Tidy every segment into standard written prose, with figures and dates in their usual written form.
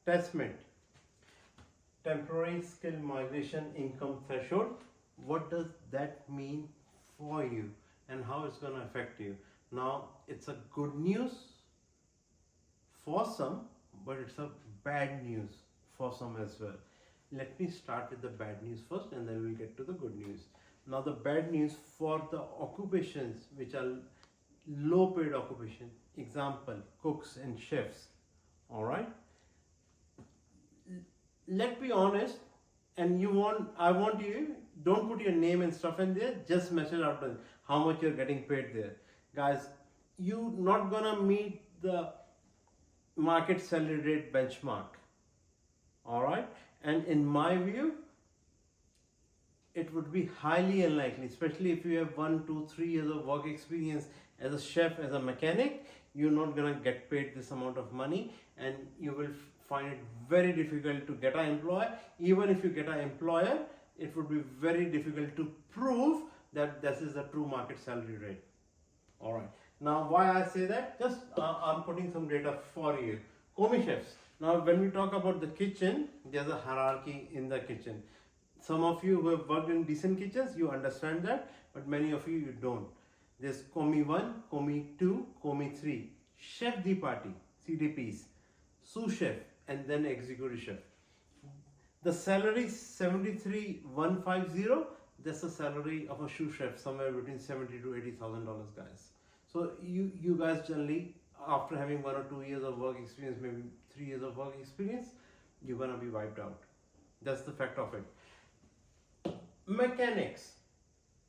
TSMIT, temporary skill migration income threshold. What does that mean for you and how it's going to affect you? Now, it's a good news for some, but it's a bad news for some as well. Let me start with the bad news first and then we'll get to the good news. Now, the bad news for the occupations which are low paid occupation, example cooks and chefs. All right, let's be honest, and I want you, don't put your name and stuff in there, just message out how much you're getting paid there. Guys, you not gonna meet the market salary rate benchmark. All right, and in my view, it would be highly unlikely, especially if you have 1, 2, 3 years of work experience as a chef, as a mechanic. You're not gonna get paid this amount of money, and you will find it very difficult to get an employer. Even if you get an employer, it would be very difficult to prove that this is the true market salary rate. All right. Now, why I say that? Just I'm putting some data for you. Commie chefs. Now, when we talk about the kitchen, there's a hierarchy in the kitchen. Some of you who have worked in decent kitchens, you understand that, but many of you don't. There's Commie 1, Commie 2, Commie 3, Chef de Partie, CDPs, sous chef, and then executive chef. The salary 73,150. That's the salary of a sous chef, somewhere between $70,000 to $80,000, guys. So you guys generally, after having 1 or 2 years of work experience, maybe 3 years of work experience, you're gonna be wiped out. That's the fact of it. Mechanics,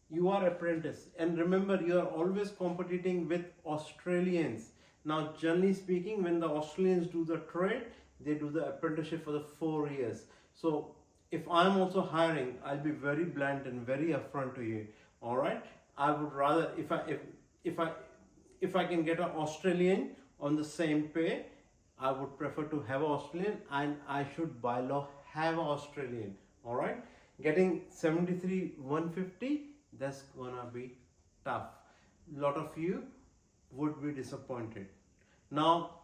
you are apprentice, and remember, you are always competing with Australians. Now, generally speaking, when the Australians do the trade, they do the apprenticeship for the 4 years. So if I'm also hiring, I'll be very blunt and very upfront to you. All right, I would rather, if I can get an Australian on the same pay, I would prefer to have an Australian, and I should by law have an Australian. All right, getting 73,150, that's gonna be tough. A lot of you would be disappointed. Now,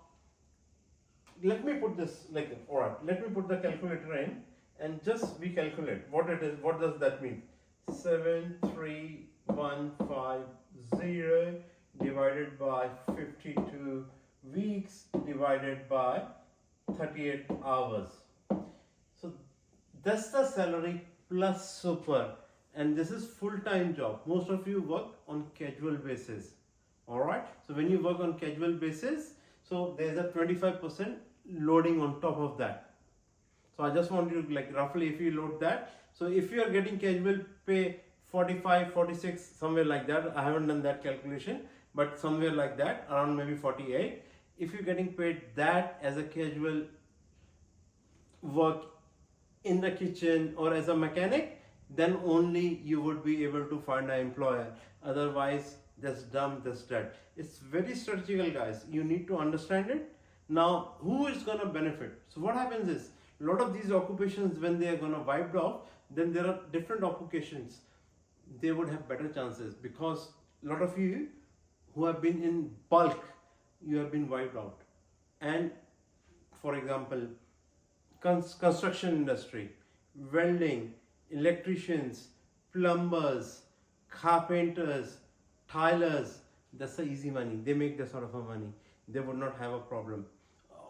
let me put this like, all right, let me put the calculator in and just recalculate what it is. What does that mean? 73150 divided by 52 weeks divided by 38 hours. So that's the salary plus super, and this is full-time job. Most of you work on casual basis. All right, so when you work on casual basis, so there's a 25% loading on top of that. So I just want you to, like, roughly, if you load that, so if you are getting casual pay 45, 46, somewhere like that, I haven't done that calculation, but somewhere like that, around maybe 48, if you're getting paid that as a casual work in the kitchen or as a mechanic, then only you would be able to find an employer. Otherwise, that's dumb, that's dead. It's very strategical, guys. You need to understand it. Now, who is going to benefit? So what happens is, a lot of these occupations, when they are going to wiped off, then there are different occupations. They would have better chances, because a lot of you who have been in bulk, you have been wiped out. And for example, construction industry, welding, electricians, plumbers, carpenters, tilers, that's the easy money. They make that sort of a money. They would not have a problem.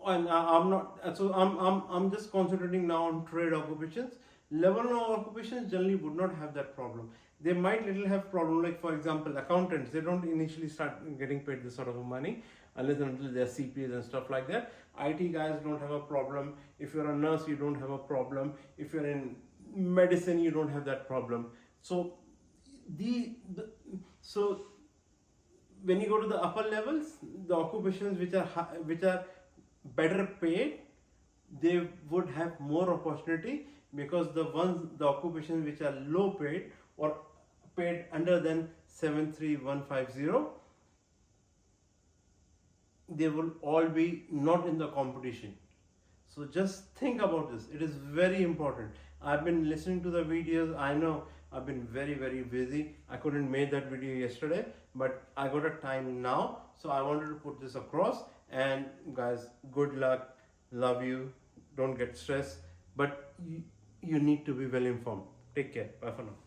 And I'm just concentrating now on trade occupations. Level 1 occupations generally would not have that problem. They might little have problem, like for example, accountants. They don't initially start getting paid this sort of money unless and until they're CPAs and stuff like that. IT guys don't have a problem. If you're a nurse, you don't have a problem. If you're in medicine, you don't have that problem. So so when you go to the upper levels, the occupations which are better paid, they would have more opportunity, because the occupations which are low paid or paid under than 73150, they will all be not in the competition. So just think about this. It is very important. I've been listening to the videos. I know I've been very, very busy. I couldn't make that video yesterday, but I got a time now. So I wanted to put this across. And guys, good luck. Love you. don't get stressed, but you need to be well informed. Take care. Bye for now.